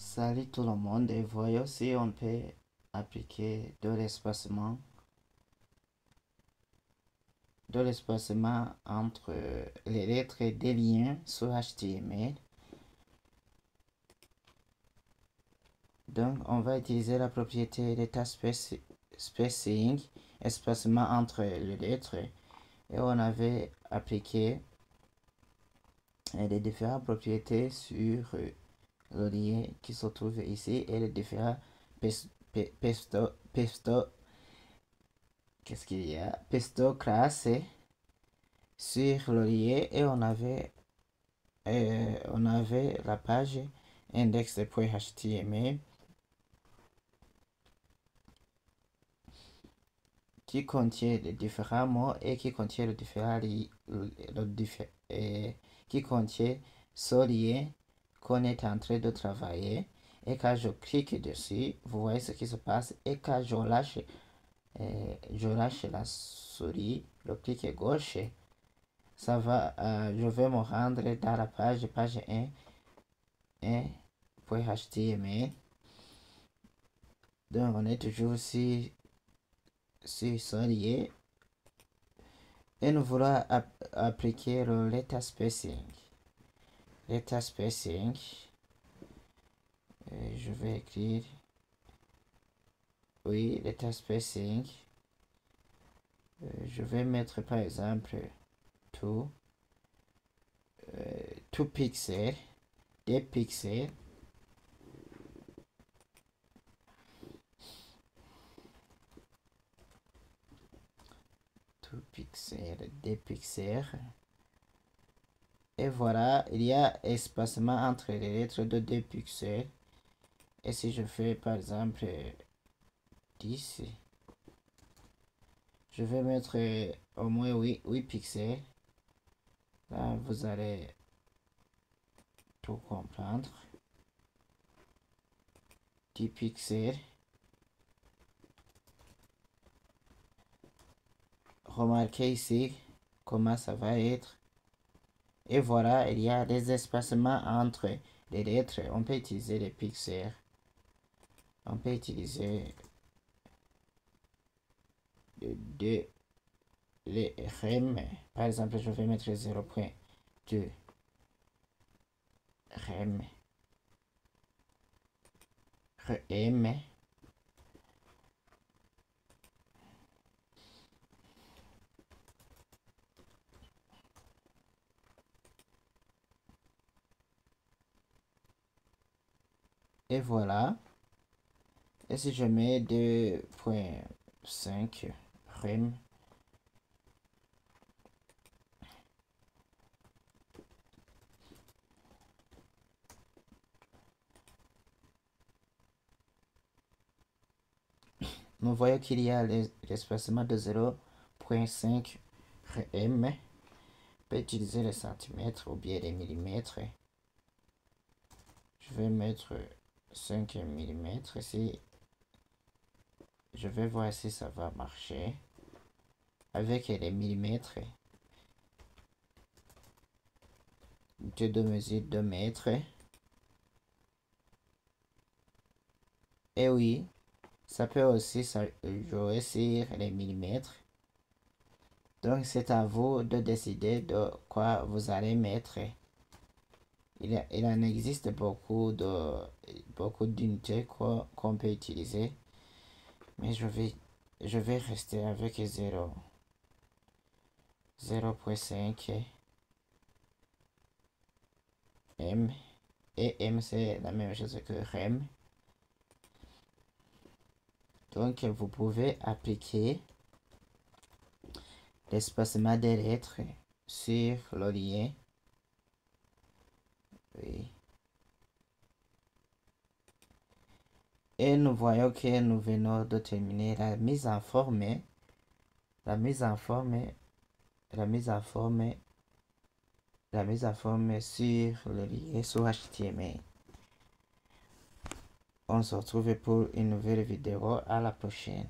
Salut tout le monde et voyons si on peut appliquer de l'espacement entre les lettres et des liens sur HTML. Donc on va utiliser la propriété data spacing, espacement entre les lettres, et on avait appliqué les différentes propriétés sur le lien qui se trouve ici et les différents qu'est-ce qu'il y a pesto classe sur le lien, et on avait la page index.html qui contient les différents mots et qui contient qui contient ce lien qu'on est en train de travailler. Et quand je clique dessus, vous voyez ce qui se passe. Et quand je lâche la souris, le clic gauche, ça va, je vais me rendre dans la page 1.html. Donc on est toujours sur ce lien et nous voulons appliquer le data spacing. Je vais écrire data spacing. Je vais mettre par exemple tout pixels, des pixels. Des pixels. Et voilà, il y a espacement entre les lettres de 2 pixels. Et si je fais par exemple 10, je vais mettre au moins 8 pixels. Là, vous allez tout comprendre. 10 pixels. Remarquez ici comment ça va être. Et voilà, il y a des espacements entre les lettres. On peut utiliser les pixels. On peut utiliser les rem. Par exemple, je vais mettre 0.2 rem. Et voilà. Et si je mets 2.5 rem, nous voyons qu'il y a l'espacement de 0.5 rem. On peut utiliser les centimètres ou bien les millimètres. Je vais mettre 5 mm ici. Je vais voir si ça va marcher avec les millimètres. De mesure 2 mètres. Et oui, ça peut aussi jouer sur les millimètres. Donc c'est à vous de décider de quoi vous allez mettre. Il en existe beaucoup d'unités qu'on peut utiliser. Mais je vais rester avec 0.5 m. Et m c'est la même chose que rem. Donc vous pouvez appliquer l'espacement des lettres sur le lien. Oui. Et nous voyons que nous venons de terminer la mise en forme sur le lien sur HTML. On se retrouve pour une nouvelle vidéo. À la prochaine.